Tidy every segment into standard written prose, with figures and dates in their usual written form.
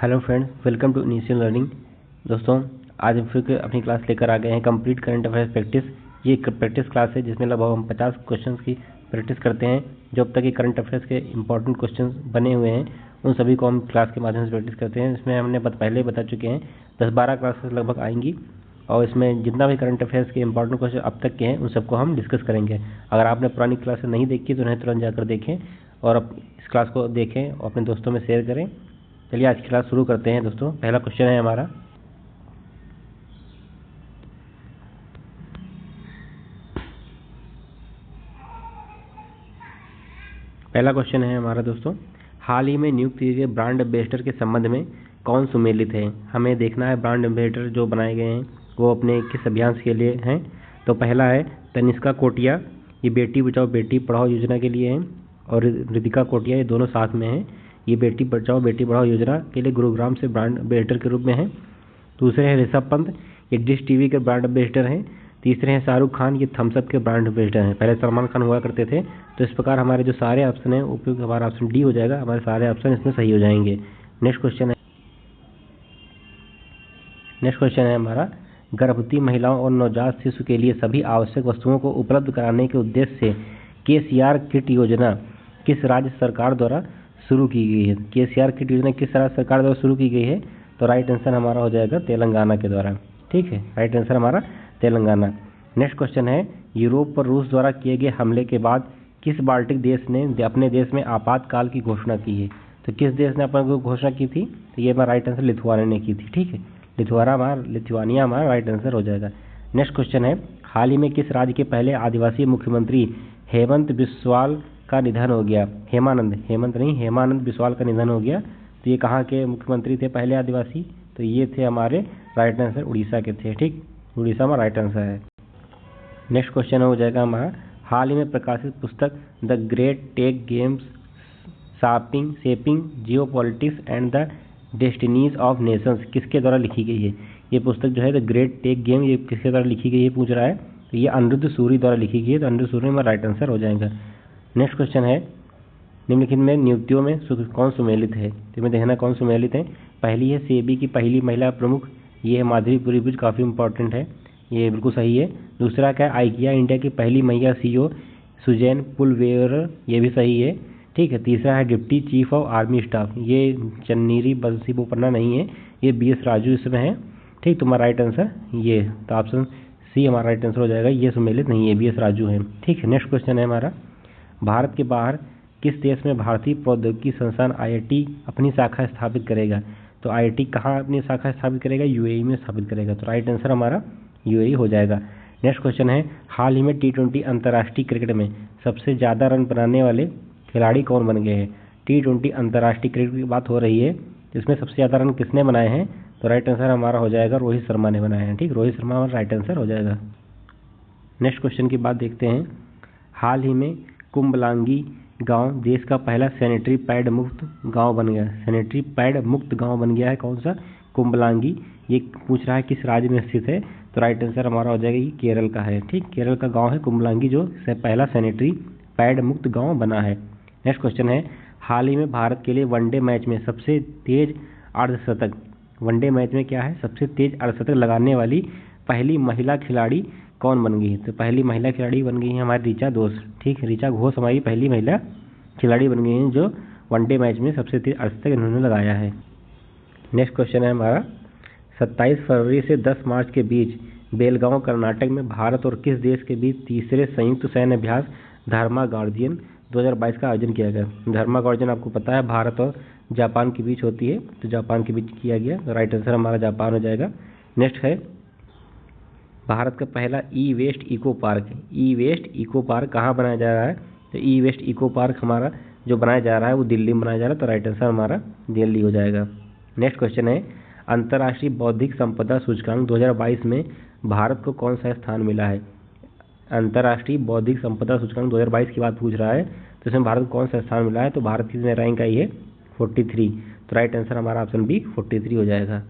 Hello friends, welcome to initial learning. दोस्तों, आज हम फिर अपनी क्लास लेकर आ गए हैं कंप्लीट करंट अफेयर्स प्रैक्टिस। ये एक प्रैक्टिस क्लास है जिसमें लगभग हम 50 क्वेश्चंस की प्रैक्टिस करते हैं। जो अब तक ये करंट अफेयर्स के इंपॉर्टेंट क्वेश्चंस बने हुए हैं उन सभी को हम क्लास के माध्यम से प्रैक्टिस करते हैं। इसमें हमने पहले ही बता चुके हैं 10-12 क्लासेस लगभग आएंगी और इसमें जितना भी करंट अफेयर्स के इंपॉर्टेंट क्वेश्चन अब तक के हैं उन सबको हम डिस्कस करेंगे। अगर आपने पुरानी क्लासेस नहीं देखी तो उन्हें तुरंत जाकर देखें और अब इस क्लास को देखें और अपने दोस्तों में शेयर करें। चलिए आज की क्लास शुरू करते हैं। दोस्तों, पहला क्वेश्चन है हमारा, दोस्तों, हाल ही में नियुक्त किए गए ब्रांड एम्बेसडर के संबंध में कौन सुमेलित है। हमें देखना है ब्रांड एम्बेसडर जो बनाए गए हैं वो अपने किस अभियान के लिए हैं। तो पहला है तनिष्का कोटिया, ये बेटी बचाओ बेटी पढ़ाओ योजना के लिए हैं, और रितिका कोटिया, ये दोनों साथ में हैं। ये बेटी बचाओ बेटी पढ़ाओ योजना के लिए गुरुग्राम से ब्रांड एम्बेसडर के रूप में हैं। दूसरे हैं ऋषभ पंत, ये डिश टीवी के ब्रांड एम्बेसडर हैं। तीसरे हैं शाहरुख खान, ये थम्स अप के ब्रांड एम्बेसडर हैं। पहले सलमान खान हुआ करते थे। तो इस प्रकार हमारे जो सारे ऑप्शन हैं उपयुक्त हमारा ऑप्शन डी हो जाएगा। हमारे सारे ऑप्शन इसमें सही हो जाएंगे। नेक्स्ट क्वेश्चन है हमारा, गर्भवती महिलाओं और नवजात शिशु के लिए सभी आवश्यक वस्तुओं को उपलब्ध कराने के उद्देश्य से केसीआर किट योजना किस राज्य सरकार द्वारा शुरू की गई है। केसीआर किट योजना किस राज्य सरकार द्वारा शुरू की गई है। तो राइट आंसर हमारा हो जाएगा तेलंगाना के द्वारा। ठीक है, राइट आंसर हमारा तेलंगाना। नेक्स्ट क्वेश्चन है, यूरोप पर रूस द्वारा किए गए हमले के बाद किस बाल्टिक देश ने अपने देश में आपातकाल की घोषणा की है। तो किस देश ने अपने घोषणा की थी। तो ये हमारा राइट आंसर लिथुआनिया ने की थी। ठीक है, लिथुआनिया हमारा राइट आंसर हो जाएगा। नेक्स्ट क्वेश्चन है, हाल ही में किस राज्य के पहले आदिवासी मुख्यमंत्री हेमंत बिस्वाल का निधन हो गया। हेमानंद बिस्वाल का निधन हो गया। तो ये कहाँ के मुख्यमंत्री थे पहले आदिवासी। तो ये थे हमारे राइट आंसर उड़ीसा के थे। ठीक, उड़ीसा में राइट आंसर है। नेक्स्ट क्वेश्चन हो जाएगा हमारा, हाल ही में प्रकाशित पुस्तक the great tech games shaping geopolitics and the destinies of nations किसके द्वारा लिखी गई है। ये पुस्तक जो है द ग्रेट टेक गेम, ये किसके द्वारा लिखी गई है पूछ रहा है। तो ये अनिरुद्ध सूरी द्वारा लिखी गई है। तो अनिरुद्ध सूरी में राइट आंसर हो जाएगा। नेक्स्ट क्वेश्चन है, निम्नलिखित में नियुक्तियों में कौन सुमेलित है। तो में देखना कौन सुमेलित है। पहली है सेबी की पहली महिला प्रमुख, ये है माधुरी पुरी, काफ़ी इंपॉर्टेंट है, ये बिल्कुल सही है। दूसरा क्या है, आइकिया इंडिया की पहली महिला सीईओ सुजैन पुलवेर, ये भी सही है। ठीक है, तीसरा है deputy chief of army staff, ये चन्नीरी बंसी बोपन्ना नहीं है, ये BS राजू इसमें है। ठीक, तो हमारा राइट आंसर ये, तो ऑप्शन सी हमारा राइट आंसर हो जाएगा। ये सुमेलित नहीं है, BS राजू है। ठीक है, नेक्स्ट क्वेश्चन है हमारा, भारत के बाहर किस देश में भारतीय प्रौद्योगिकी संस्थान IIT अपनी शाखा स्थापित करेगा। तो IIT कहाँ अपनी शाखा स्थापित करेगा, UAE में स्थापित करेगा। तो राइट आंसर हमारा UAE हो जाएगा। नेक्स्ट क्वेश्चन है, हाल ही में T20 अंतर्राष्ट्रीय क्रिकेट में सबसे ज़्यादा रन बनाने वाले खिलाड़ी कौन बन गए हैं। T20 अंतर्राष्ट्रीय क्रिकेट की बात हो रही है, जिसमें सबसे ज़्यादा रन किसने बनाए हैं। तो राइट आंसर हमारा हो जाएगा रोहित शर्मा ने बनाए हैं। ठीक, रोहित शर्मा हमारा राइट आंसर हो जाएगा। नेक्स्ट क्वेश्चन की बात देखते हैं, हाल ही में कुंबलांगी गांव देश का पहला सैनिटरी पैड मुक्त गांव बन गया। सैनिटरी पैड मुक्त गांव बन गया है कौन सा, कुंबलांगी। ये पूछ रहा है किस राज्य में स्थित है। तो राइट आंसर हमारा हो जाएगा, ये केरल का है। ठीक, केरल का गांव है कुंबलांगी जो पहला सैनिटरी पैड मुक्त गांव बना है। नेक्स्ट क्वेश्चन है, हाल ही में भारत के लिए वनडे मैच में सबसे तेज अर्धशतक, वनडे मैच में क्या है सबसे तेज अर्धशतक लगाने वाली पहली महिला खिलाड़ी कौन बन गई है। तो पहली महिला खिलाड़ी बन गई है हमारी ऋचा घोष। ठीक, ऋचा घोष हमारी पहली महिला खिलाड़ी बन गई हैं जो वनडे मैच में सबसे तेज अर्धशतक इन्होंने लगाया है। नेक्स्ट क्वेश्चन है हमारा, 27 फरवरी से 10 मार्च के बीच बेलगांव कर्नाटक में भारत और किस देश के बीच तीसरे संयुक्त सैन्य अभ्यास धर्मा गार्जियन 2022 का आयोजन किया गया। धर्मा गार्जियन आपको पता है भारत और जापान के बीच होती है, तो जापान के बीच किया गया। तो राइट आंसर हमारा जापान हो जाएगा। नेक्स्ट है, भारत का पहला ई वेस्ट इको पार्क कहाँ बनाया जा रहा है। तो ई वेस्ट इको पार्क हमारा जो बनाया जा रहा है वो दिल्ली में बनाया जा रहा है। तो राइट आंसर हमारा दिल्ली हो जाएगा। नेक्स्ट क्वेश्चन है, अंतर्राष्ट्रीय बौद्धिक संपदा सूचकांक 2022 में भारत को कौन सा स्थान मिला है। अंतर्राष्ट्रीय बौद्धिक संपदा सूचकांक 2022 की बात पूछ रहा है, तो इसमें भारत को कौन सा स्थान मिला है। तो भारत की रैंक आई है 43। तो राइट आंसर हमारा ऑप्शन बी 43 हो जाएगा।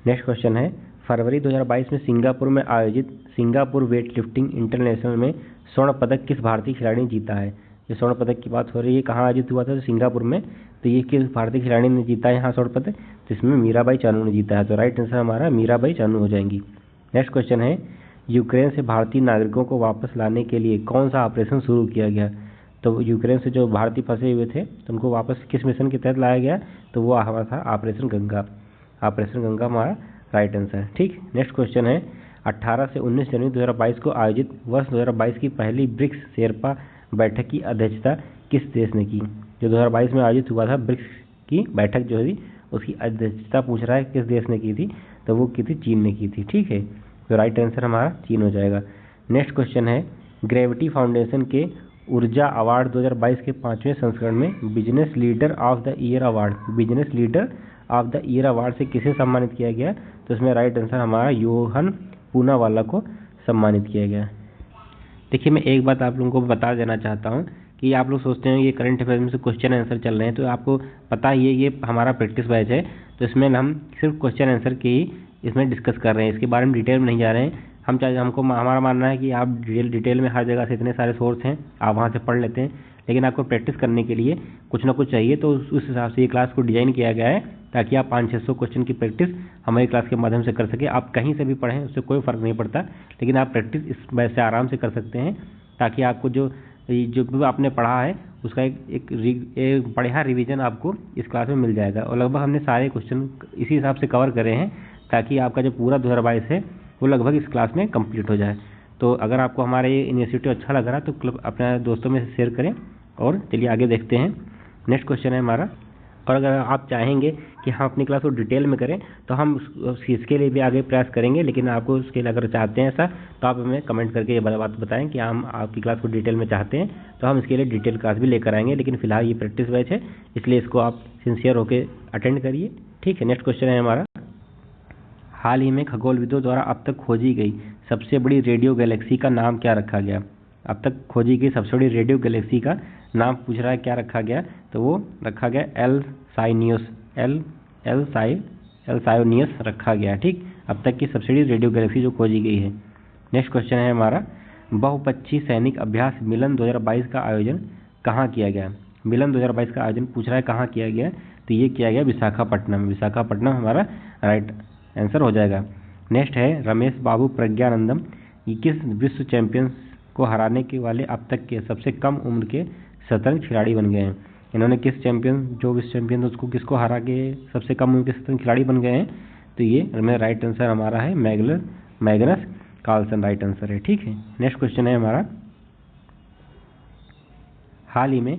नेक्स्ट क्वेश्चन है, फरवरी 2022 में सिंगापुर में आयोजित सिंगापुर वेट लिफ्टिंग इंटरनेशनल में स्वर्ण पदक किस भारतीय खिलाड़ी ने जीता है। जो स्वर्ण पदक की बात हो रही है कहाँ आयोजित हुआ था, तो सिंगापुर में। तो ये किस भारतीय खिलाड़ी ने जीता है यहाँ स्वर्ण पदक, तो इसमें मीराबाई चानू ने जीता है। तो राइट आंसर हमारा मीराबाई चानू हो जाएंगी। नेक्स्ट क्वेश्चन है, यूक्रेन से भारतीय नागरिकों को वापस लाने के लिए कौन सा ऑपरेशन शुरू किया गया। तो यूक्रेन से जो भारतीय फंसे हुए थे तो उनको वापस किस मिशन के तहत लाया गया, तो वो हमारा था ऑपरेशन गंगा। ऑपरेशन गंगा हमारा राइट आंसर है। ठीक, नेक्स्ट क्वेश्चन है, 18 से 19 जनवरी 2022 को आयोजित वर्ष 2022 की पहली ब्रिक्स शेरपा बैठक की अध्यक्षता किस देश ने की। जो 2022 में आयोजित हुआ था ब्रिक्स की बैठक जो थी उसकी अध्यक्षता पूछ रहा है किस देश ने की थी, तो वो की थी चीन ने की थी। ठीक है, तो राइट आंसर हमारा चीन हो जाएगा। नेक्स्ट क्वेश्चन है, ग्रेविटी फाउंडेशन के ऊर्जा अवार्ड 2022 के 5वें संस्करण में business leader of the year award से किसे सम्मानित किया गया, तो इसमें राइट आंसर हमारा योहन पूनावाला को सम्मानित किया गया। देखिए, मैं एक बात आप लोगों को बता देना चाहता हूँ कि आप लोग सोचते हैं ये करंट अफेयर में से क्वेश्चन आंसर चल रहे हैं, तो आपको पता ही है ये हमारा प्रैक्टिस बैच है, तो इसमें हम सिर्फ क्वेश्चन आंसर के ही इसमें डिस्कस कर रहे हैं, इसके बारे में डिटेल में नहीं जा रहे हैं। हमारा मानना है कि आप डिटेल में हर जगह से इतने सारे सोर्स हैं, आप वहाँ से पढ़ लेते हैं, लेकिन आपको प्रैक्टिस करने के लिए कुछ ना कुछ चाहिए, तो उस हिसाब से ये क्लास को डिजाइन किया गया है ताकि आप 500-600 क्वेश्चन की प्रैक्टिस हमारी क्लास के माध्यम से कर सके। आप कहीं से भी पढ़ें उससे कोई फ़र्क नहीं पड़ता, लेकिन आप प्रैक्टिस इस वजह से आराम से कर सकते हैं ताकि आपको जो भी आपने पढ़ा है उसका एक बढ़िया रिवीजन आपको इस क्लास में मिल जाएगा। और लगभग हमने सारे क्वेश्चन इसी हिसाब से कवर करे हैं ताकि आपका जो पूरा 2022 है वो लगभग इस क्लास में कंप्लीट हो जाए। तो अगर आपको हमारा ये इनिशिएटिव अच्छा लग रहा है तो क्लब अपने दोस्तों में से शेयर करें। और चलिए आगे देखते हैं। नेक्स्ट क्वेश्चन है हमारा, और अगर आप चाहेंगे कि हम अपनी क्लास को डिटेल में करें तो हम इसके लिए भी आगे प्रयास करेंगे, लेकिन आपको उसके लिए अगर चाहते हैं ऐसा तो आप हमें कमेंट करके ये बात बताएं कि हम आपकी क्लास को डिटेल में चाहते हैं, तो हम इसके लिए डिटेल क्लास भी लेकर आएंगे। लेकिन फिलहाल ये प्रैक्टिस बैच है, इसलिए इसको आप सिंसियर होकर अटेंड करिए। ठीक है, नेक्स्ट क्वेश्चन है हमारा, हाल ही में खगोलविदों द्वारा अब तक खोजी गई सबसे बड़ी रेडियो गैलेक्सी का नाम क्या रखा गया। अब तक खोजी गई सबसे बड़ी रेडियो गैलेक्सी का नाम पूछ रहा है क्या रखा गया, तो वो रखा गया एल्साइनियस रखा गया। ठीक, अब तक की सबसे बड़ी रेडियो गैलेक्सी जो खोजी गई है। नेक्स्ट क्वेश्चन है हमारा, बहुपक्षीय सैनिक अभ्यास मिलन 2022 का आयोजन कहाँ किया गया। मिलन 2022 का आयोजन पूछ रहा है कहाँ किया गया, तो ये किया गया विशाखापट्टनम। विशाखापट्टनम हमारा राइट आंसर हो जाएगा। नेक्स्ट है, रमेश बाबू प्रज्ञानंदम ये किस विश्व चैंपियंस को हराने के वाले अब तक के सबसे कम उम्र के शतरंज खिलाड़ी बन गए हैं। इन्होंने किस चैंपियन जो विश्व चैंपियन उसको किसको हरा के सबसे कम उम्र के शतरंज खिलाड़ी बन गए हैं, तो ये मेरा राइट आंसर हमारा है मैग्नस कार्लसन राइट आंसर है। ठीक है, नेक्स्ट क्वेश्चन है हमारा, हाल ही में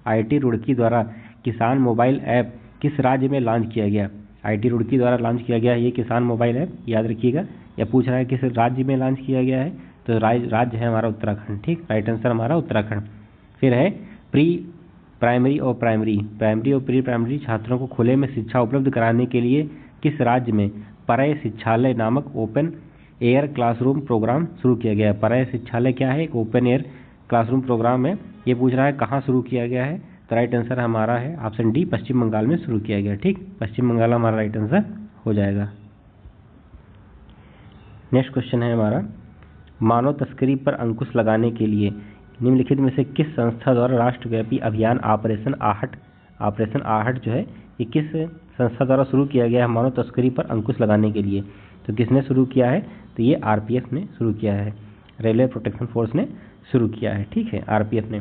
IIT रुड़की द्वारा किसान मोबाइल ऐप किस राज्य में लॉन्च किया गया। IIT रुड़की द्वारा लॉन्च किया गया ये किसान मोबाइल ऐप, याद रखिएगा। या पूछ रहा है किस राज्य में लॉन्च किया गया है, तो राज्य है हमारा उत्तराखंड। ठीक, राइट आंसर हमारा उत्तराखंड। फिर है, प्राइमरी और प्री प्राइमरी छात्रों को खुले में शिक्षा उपलब्ध कराने के लिए किस राज्य में परय शिक्षालय नामक ओपन एयर क्लासरूम प्रोग्राम शुरू किया गया है। परय शिक्षालय क्या है, एक ओपन एयर क्लासरूम प्रोग्राम है। ये पूछ रहा है कहाँ शुरू किया गया है, तो राइट आंसर हमारा है ऑप्शन डी, पश्चिम बंगाल में शुरू किया गया। ठीक, पश्चिम बंगाल हमारा राइट आंसर हो जाएगा। नेक्स्ट क्वेश्चन है हमारा, मानव तस्करी पर अंकुश लगाने के लिए निम्नलिखित में से किस संस्था द्वारा राष्ट्रव्यापी अभियान ऑपरेशन आहट जो है ये किस संस्था द्वारा शुरू किया गया है मानव तस्करी पर अंकुश लगाने के लिए। तो किसने शुरू किया है, तो ये RPF ने शुरू किया है, रेलवे प्रोटेक्शन फोर्स ने शुरू किया है। ठीक है, RPF ने।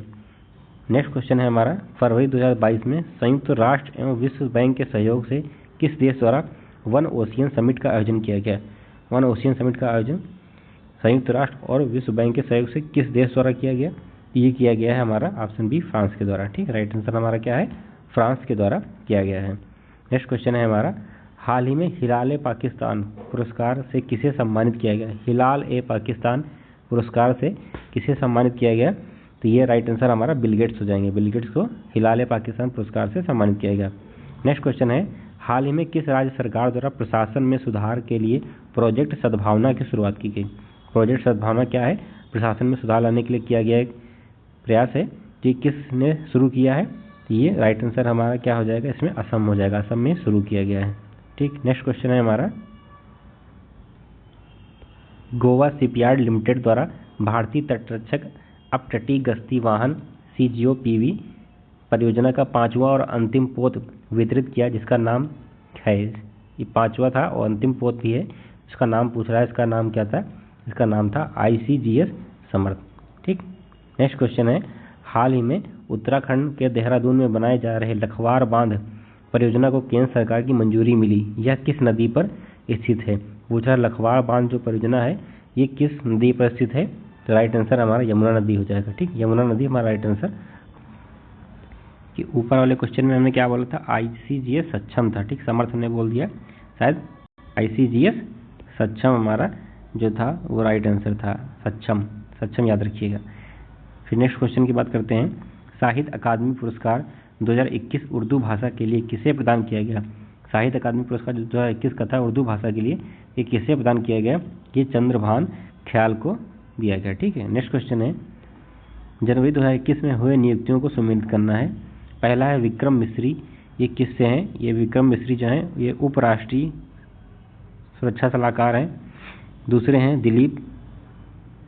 नेक्स्ट क्वेश्चन है हमारा, फरवरी 2022 में संयुक्त राष्ट्र एवं विश्व बैंक के सहयोग से किस देश द्वारा वन ओशियन समिट का आयोजन किया गया। वन ओशियन समिट का आयोजन संयुक्त राष्ट्र और विश्व बैंक के सहयोग से किस देश द्वारा किया गया, ये किया गया है हमारा ऑप्शन बी, फ्रांस के द्वारा। ठीक, राइट आंसर हमारा क्या है, फ्रांस के द्वारा किया गया है। नेक्स्ट क्वेश्चन है हमारा, हाल ही में हिलाल-ए-पाकिस्तान पुरस्कार से किसे सम्मानित किया गया। हिलाल-ए-पाकिस्तान पुरस्कार से किसे सम्मानित किया गया, तो ये राइट आंसर हमारा बिल गेट्स हो जाएंगे। बिल गेट्स को हिलाल-ए-पाकिस्तान पुरस्कार से सम्मानित किया गया। नेक्स्ट क्वेश्चन है, हाल ही में किस राज्य सरकार द्वारा प्रशासन में सुधार के लिए प्रोजेक्ट सद्भावना की शुरुआत की गई। प्रोजेक्ट सद्भावना क्या है, प्रशासन में सुधार लाने के लिए किया गया एक प्रयास है। कि किसने शुरू किया है, ये राइट आंसर हमारा क्या हो जाएगा, इसमें असम हो जाएगा, असम में शुरू किया गया है। ठीक, नेक्स्ट क्वेश्चन है हमारा, गोवा शिपयार्ड लिमिटेड द्वारा भारतीय तटरक्षक अपतटीय गश्ती वाहन CGO-PV परियोजना का 5वां और अंतिम पोत वितरित किया, जिसका नाम है, ये 5वां था और अंतिम पोत भी है, इसका नाम पूछ रहा है, इसका नाम क्या था? इसका नाम था ICGS समर्थ। ठीक। नेक्स्ट क्वेश्चन है, हाल ही में उत्तराखंड के देहरादून में बनाए जा रहे लखवार बांध परियोजना को केंद्र सरकार की मंजूरी मिली, यह किस नदी पर स्थित है? पूछा लखवार बांध जो परियोजना है ये किस नदी पर स्थित है? तो राइट आंसर हमारा यमुना नदी हो जाएगा। ठीक, यमुना नदी हमारा राइट आंसर। कि ऊपर वाले क्वेश्चन में हमने क्या बोला था? ICGS सक्षम था। ठीक, समर्थ ने बोल दिया, शायद ICGS सक्षम हमारा जो था वो राइट आंसर था। सक्षम, सक्षम याद रखिएगा। फिर नेक्स्ट क्वेश्चन की बात करते हैं, साहित्य अकादमी पुरस्कार 2021 उर्दू भाषा के लिए किसे प्रदान किया गया? साहित्य अकादमी पुरस्कार 2021 का था उर्दू भाषा के लिए, ये किसे प्रदान किया गया? ये चंद्रभान ख्याल को दिया गया। ठीक है। नेक्स्ट क्वेश्चन है, जनवरी 2021 में हुए नियुक्तियों को सम्मिलित करना है। पहला है विक्रम मिश्री, ये किससे हैं? ये विक्रम मिश्री जो हैं ये उपराष्ट्रीय सुरक्षा सलाहकार हैं। दूसरे हैं दिलीप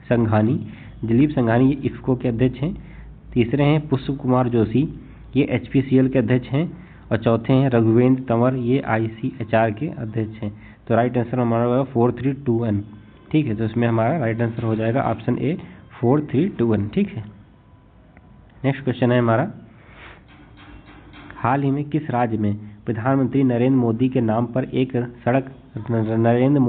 संघानी, दिलीप संघानी ये इफ्को के अध्यक्ष हैं। तीसरे हैं पुष्प कुमार जोशी, ये HPCL के अध्यक्ष हैं। और चौथे हैं रघुवेंद्र तंवर, ये ICHR के अध्यक्ष हैं। तो राइट आंसर हमारा होगा 4321। ठीक है, तो इसमें हमारा राइट आंसर हो जाएगा ऑप्शन ए 4321। ठीक है। नेक्स्ट क्वेश्चन है हमारा, हाल ही में किस राज्य में प्रधानमंत्री नरेंद्र मोदी के नाम पर एक सड़क नरेंद्र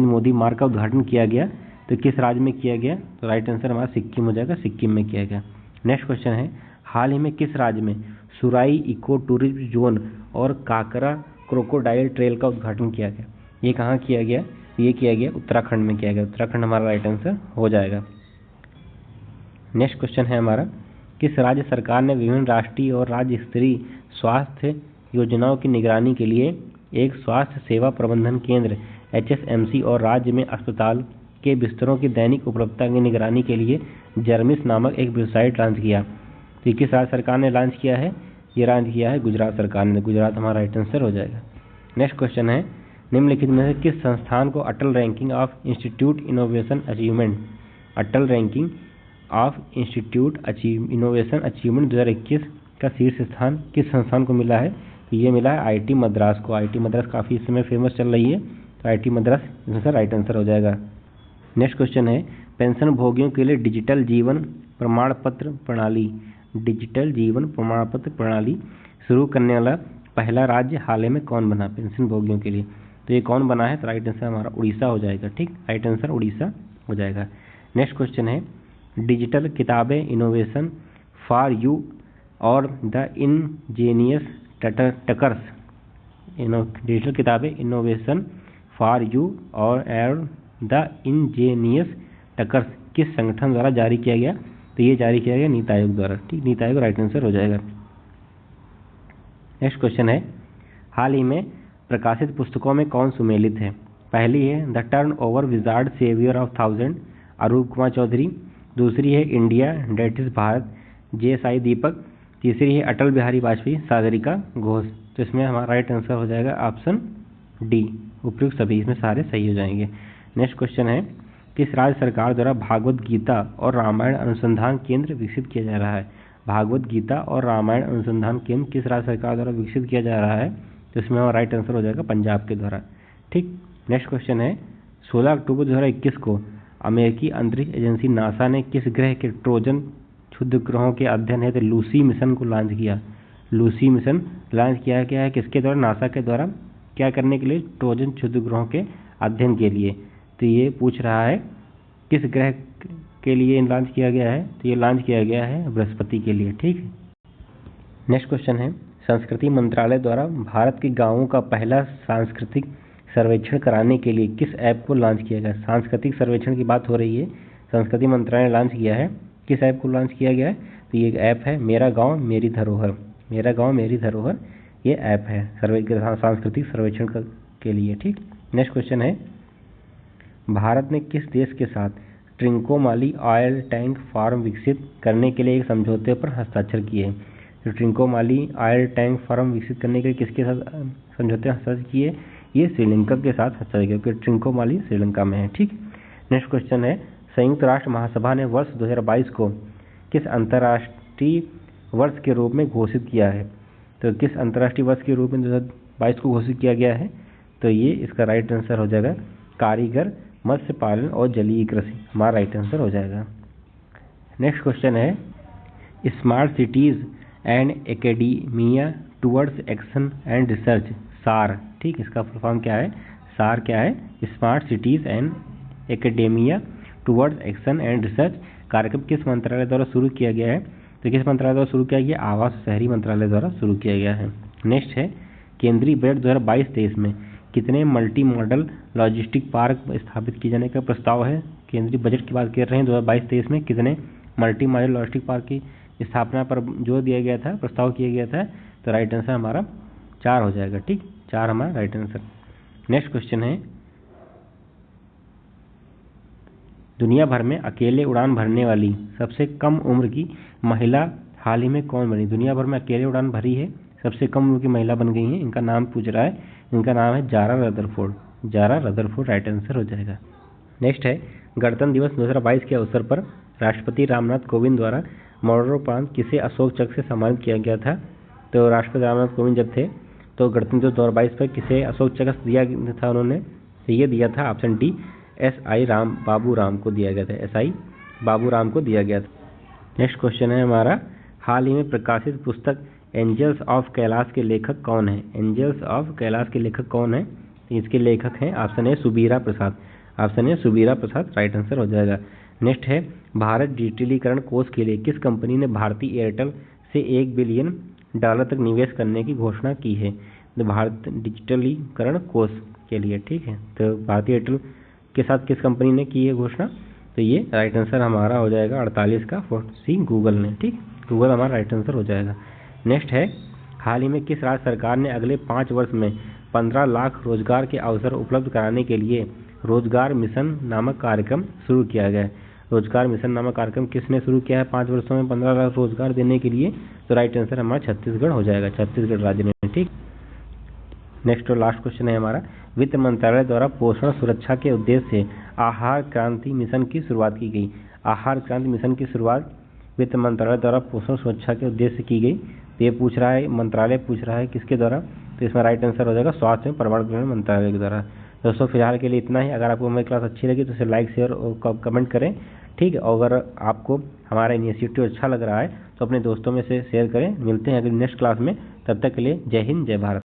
मोदी मार्ग का उद्घाटन किया गया? तो किस राज्य में किया गया? तो राइट आंसर हमारा सिक्किम हो जाएगा, सिक्किम में किया गया। नेक्स्ट क्वेश्चन है, हाल ही में किस राज्य में सुराई इको टूरिज्म जोन और काकरा क्रोकोडाइल ट्रेल का उद्घाटन किया गया? ये कहाँ किया गया? ये किया गया उत्तराखंड में किया गया। उत्तराखंड हमारा राइट आंसर हो जाएगा। नेक्स्ट क्वेश्चन है हमारा, किस राज्य सरकार ने विभिन्न राष्ट्रीय और राज्य स्तरीय स्वास्थ्य योजनाओं की निगरानी के लिए एक स्वास्थ्य सेवा प्रबंधन केंद्र HSMC और राज्य में अस्पताल के बिस्तरों की दैनिक उपलब्धता की निगरानी के लिए जर्मिस नामक एक वेबसाइट लॉन्च किया? तो किस राज्य सरकार ने लॉन्च किया है? ये लॉन्च किया है गुजरात सरकार ने। गुजरात हमारा राइट आंसर हो जाएगा। नेक्स्ट क्वेश्चन है, निम्नलिखित में से किस संस्थान को Atal ranking of institute innovation achievement, Atal ranking of institute innovation achievement 2021 का शीर्ष स्थान किस संस्थान को मिला है? तो ये मिला है IT मद्रास को। IT मद्रास काफ़ी इस समय फेमस चल रही है, तो IT मद्रास इसमें राइट आंसर हो जाएगा। नेक्स्ट क्वेश्चन है, पेंशन भोगियों के लिए डिजिटल जीवन प्रमाण पत्र प्रणाली, डिजिटल जीवन प्रमाण पत्र प्रणाली शुरू करने वाला पहला राज्य हाल ही में कौन बना पेंशन भोगियों के लिए? तो ये कौन बना है? तो राइट आंसर हमारा उड़ीसा हो जाएगा। ठीक, राइट आंसर उड़ीसा हो जाएगा। नेक्स्ट क्वेश्चन है, डिजिटल किताबें इनोवेशन फॉर यू और द इंजीनियस टकर्स, डिजिटल किताबें इनोवेशन फॉर यू और द इंजीनियस टकर्स किस संगठन द्वारा जारी किया गया? तो ये जारी किया गया नीति आयोग द्वारा। ठीक, नीति आयोग राइट आंसर हो जाएगा। नेक्स्ट क्वेश्चन है, हाल ही में प्रकाशित पुस्तकों में कौन सुमेलित है? पहली है the turn over wizard saviour of thousand, Arup Kumar Chaudhary. दूसरी है India that is Bharat, JSI Deepak. तीसरी है अटल बिहारी वाजपेयी, सागरिका घोष। तो इसमें हमारा राइट आंसर हो जाएगा ऑप्शन D, उपयुक्त सभी, इसमें सारे सही हो जाएंगे। नेक्स्ट क्वेश्चन है, किस राज्य सरकार द्वारा भागवत गीता और रामायण अनुसंधान केंद्र विकसित किया जा रहा है? भागवत गीता और रामायण अनुसंधान केंद्र किस राज्य सरकार द्वारा विकसित किया जा रहा है? तो इसमें हमारा राइट आंसर हो जाएगा पंजाब के द्वारा। ठीक। नेक्स्ट क्वेश्चन है, 16 अक्टूबर 2021 को अमेरिकी अंतरिक्ष एजेंसी नासा ने किस ग्रह के ट्रोजन क्षुद्र ग्रहों के अध्ययन हेतु लूसी मिशन को लॉन्च किया? लूसी मिशन लॉन्च किया गया है किसके द्वारा? नासा के द्वारा। क्या करने के लिए? ट्रोजन क्षुद्र ग्रहों के अध्ययन के लिए। तो ये पूछ रहा है किस ग्रह के लिए लॉन्च किया गया है? तो ये लॉन्च किया गया है बृहस्पति के लिए। ठीक। नेक्स्ट क्वेश्चन है, संस्कृति मंत्रालय द्वारा भारत के गाँवों का पहला सांस्कृतिक सर्वेक्षण कराने के लिए किस ऐप को लॉन्च किया गया? सांस्कृतिक सर्वेक्षण की बात हो रही है, संस्कृति मंत्रालय ने लॉन्च किया है। किस ऐप को लॉन्च किया गया है? तो ये एक ऐप है मेरा गांव मेरी धरोहर, मेरा गांव मेरी धरोहर, ये ऐप है सांस्कृतिक सर्वेक्षण के लिए। ठीक। नेक्स्ट क्वेश्चन है, भारत ने किस देश के साथ ट्रिंकोमाली ऑयल टैंक फार्म विकसित करने के लिए एक समझौते पर हस्ताक्षर किए? तो ट्रिंकोमाली ऑयल टैंक फार्म विकसित करने के लिए किसके साथ समझौते हस्ताक्षर किए? ये श्रीलंका के साथ हस्ताक्षर किया, क्योंकि ट्रिंकोमाली श्रीलंका में है। ठीक। नेक्स्ट क्वेश्चन है, संयुक्त राष्ट्र महासभा ने वर्ष 2022 को किस अंतर्राष्ट्रीय वर्ष के रूप में घोषित किया है। तो किस अंतर्राष्ट्रीय वर्ष के रूप में 2022 को घोषित किया गया है? तो ये इसका राइट आंसर हो जाएगा कारीगर मत्स्य पालन और जलीय कृषि, हमारा राइट आंसर हो जाएगा। नेक्स्ट क्वेश्चन है smart cities and academia towards action and research, सार। ठीक, इसका फुल फॉर्म क्या है? सार क्या है? Smart cities and academia towards action and research कार्यक्रम किस मंत्रालय द्वारा शुरू किया गया है? तो किस मंत्रालय द्वारा शुरू किया गया? आवास और शहरी मंत्रालय द्वारा शुरू किया गया है। नेक्स्ट है केंद्रीय बजट 2022-23 में कितने मल्टी मॉडल लॉजिस्टिक पार्क स्थापित किए जाने का प्रस्ताव है? केंद्रीय बजट की बात कर रहे हैं 2022-23 में कितने मल्टी मॉडल लॉजिस्टिक पार्क की स्थापना पर जोर दिया गया था, प्रस्ताव किया गया था? तो राइट आंसर हमारा 4 हो जाएगा। ठीक, 4 हमारा राइट आंसर। नेक्स्ट क्वेश्चन है दुनिया भर में अकेले उड़ान भरने वाली सबसे कम उम्र की महिला हाल ही में कौन बनी? दुनिया भर में अकेले उड़ान भरी है सबसे कम उम्र की महिला बन गई हैं। इनका नाम पूछ रहा है, इनका नाम है Zara Rutherford. Zara Rutherford right answer हो जाएगा। नेक्स्ट है गणतंत्र दिवस 2022 के अवसर पर राष्ट्रपति रामनाथ कोविंद द्वारा मरणोपरांत किसे अशोक चक्र से सम्मानित किया गया था? तो राष्ट्रपति रामनाथ कोविंद जब थे तो गणतंत्र दिवस 2022 पर किसे अशोक चक्र दिया था? उन्होंने ये दिया था option D SI Babu Ram को दिया गया था। SI बाबू राम को दिया गया था। नेक्स्ट क्वेश्चन है हमारा हाल ही में प्रकाशित पुस्तक एंजल्स ऑफ कैलाश के लेखक कौन है? एंजल्स ऑफ कैलाश के लेखक कौन है? इसके लेखक हैं option A Subira Prasad. Option A Subira Prasad right answer हो जाएगा। नेक्स्ट है भारत डिजिटलीकरण कोष के लिए किस कंपनी ने भारतीय एयरटेल से $1 बिलियन तक निवेश करने की घोषणा की है? तो भारत डिजिटलीकरण कोष के लिए। ठीक है, तो भारतीय एयरटेल के साथ किस कंपनी ने की है घोषणा? तो ये राइट आंसर हमारा हो जाएगा 48 का 40 गूगल ने। ठीक, गूगल हमारा राइट आंसर हो जाएगा। नेक्स्ट है हाल ही में किस राज्य सरकार ने अगले 5 वर्ष में 15 लाख रोजगार के अवसर उपलब्ध कराने के लिए रोजगार मिशन नामक कार्यक्रम शुरू किया गया है? रोजगार मिशन नामक कार्यक्रम किसने शुरू किया है 5 वर्षों में 15 लाख रोजगार देने के लिए? तो राइट आंसर हमारा छत्तीसगढ़ हो जाएगा, छत्तीसगढ़ राज्य ने। ठीक, नेक्स्ट और लास्ट क्वेश्चन है हमारा वित्त मंत्रालय द्वारा पोषण सुरक्षा के उद्देश्य से आहार क्रांति मिशन की शुरुआत की गई। आहार क्रांति मिशन की शुरुआत वित्त मंत्रालय द्वारा पोषण सुरक्षा के उद्देश्य से की गई। तो ये पूछ रहा है मंत्रालय पूछ रहा है किसके द्वारा? तो इसमें राइट आंसर हो जाएगा स्वास्थ्य एवं परिवार कल्याण मंत्रालय के द्वारा। दोस्तों फिलहाल के लिए इतना ही। अगर आपको हमारी क्लास अच्छी लगी तो इसे लाइक शेयर और कमेंट करें। ठीक है, और अगर आपको हमारा इनिशिएटिव अच्छा लग रहा है तो अपने दोस्तों में से शेयर करें। मिलते हैं अगली नेक्स्ट क्लास में, तब तक के लिए जय हिंद जय भारत।